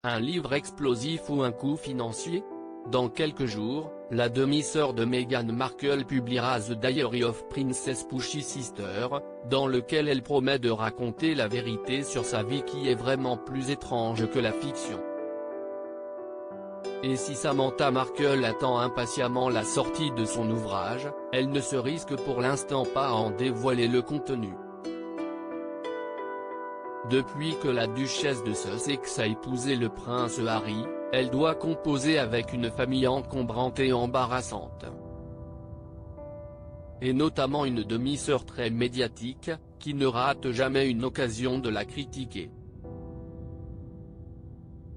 Un livre explosif ou un coup financier? Dans quelques jours, la demi-sœur de Meghan Markle publiera The Diary of Princess Pushy Sister, dans lequel elle promet de raconter la vérité sur sa vie qui est vraiment plus étrange que la fiction. Et si Samantha Markle attend impatiemment la sortie de son ouvrage, elle ne se risque pour l'instant pas à en dévoiler le contenu. Depuis que la duchesse de Sussex a épousé le prince Harry, elle doit composer avec une famille encombrante et embarrassante. Et notamment une demi-sœur très médiatique, qui ne rate jamais une occasion de la critiquer.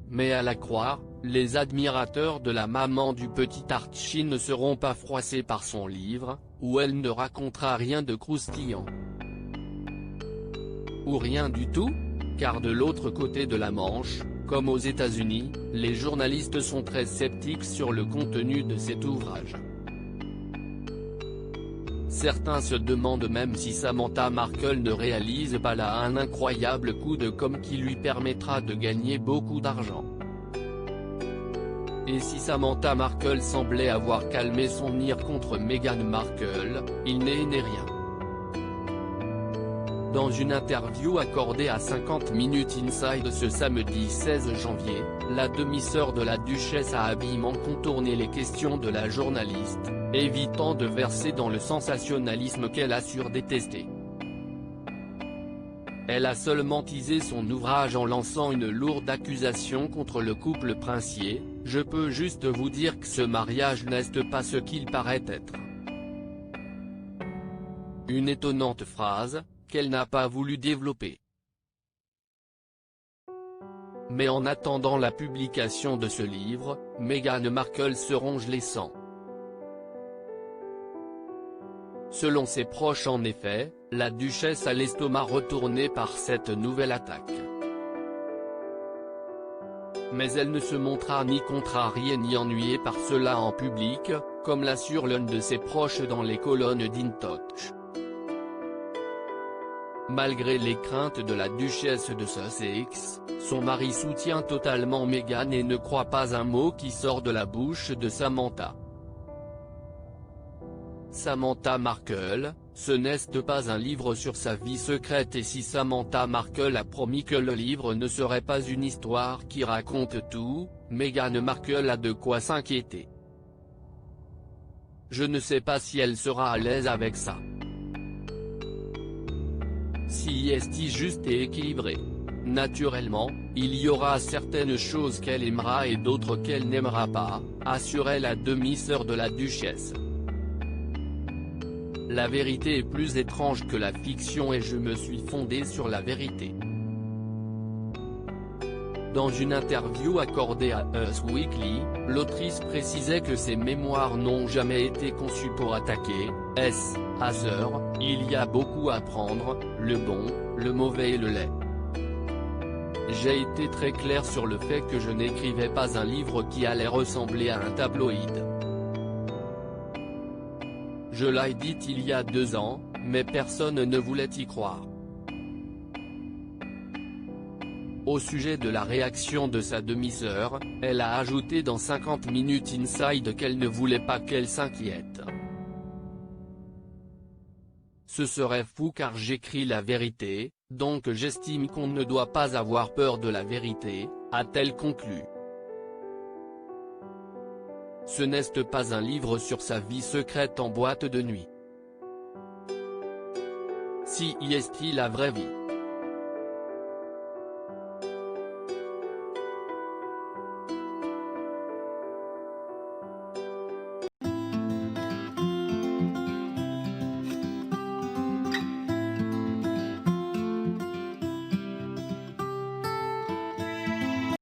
Mais à la croire, les admirateurs de la maman du petit Archie ne seront pas froissés par son livre, où elle ne racontera rien de croustillant. Ou rien du tout, car de l'autre côté de la Manche, comme aux États-Unis, les journalistes sont très sceptiques sur le contenu de cet ouvrage. Certains se demandent même si Samantha Markle ne réalise pas là un incroyable coup de com' qui lui permettra de gagner beaucoup d'argent. Et si Samantha Markle semblait avoir calmé son ire contre Meghan Markle, il n'est rien. Dans une interview accordée à 50 Minutes Inside ce samedi 16 janvier, la demi-sœur de la duchesse a habilement contourné les questions de la journaliste, évitant de verser dans le sensationnalisme qu'elle assure détester. Elle a seulement teasé son ouvrage en lançant une lourde accusation contre le couple princier: « Je peux juste vous dire que ce mariage n'est pas ce qu'il paraît être ». Une étonnante phrase, qu'elle n'a pas voulu développer. Mais en attendant la publication de ce livre, Meghan Markle se ronge les sangs. Selon ses proches en effet, la duchesse a l'estomac retourné par cette nouvelle attaque. Mais elle ne se montra ni contrariée ni ennuyée par cela en public, comme l'assure l'un de ses proches dans les colonnes d'InTouch. Malgré les craintes de la duchesse de Sussex, son mari soutient totalement Meghan et ne croit pas un mot qui sort de la bouche de Samantha. Samantha Markle, ce n'est pas un livre sur sa vie secrète, et si Samantha Markle a promis que le livre ne serait pas une histoire qui raconte tout, Meghan Markle a de quoi s'inquiéter. Je ne sais pas si elle sera à l'aise avec ça. Si est juste et équilibré. Naturellement, il y aura certaines choses qu'elle aimera et d'autres qu'elle n'aimera pas, assurait la demi-sœur de la duchesse. La vérité est plus étrange que la fiction et je me suis fondée sur la vérité. Dans une interview accordée à Us Weekly, l'autrice précisait que ses mémoires n'ont jamais été conçues pour attaquer Heather, il y a beaucoup à prendre, le bon, le mauvais et le laid. J'ai été très clair sur le fait que je n'écrivais pas un livre qui allait ressembler à un tabloïd. Je l'ai dit il y a 2 ans, mais personne ne voulait y croire. Au sujet de la réaction de sa demi-sœur, elle a ajouté dans 50 Minutes Inside qu'elle ne voulait pas qu'elle s'inquiète. Ce serait fou car j'écris la vérité, donc j'estime qu'on ne doit pas avoir peur de la vérité, a-t-elle conclu. Ce n'est pas un livre sur sa vie secrète en boîte de nuit. Si est la vraie vie.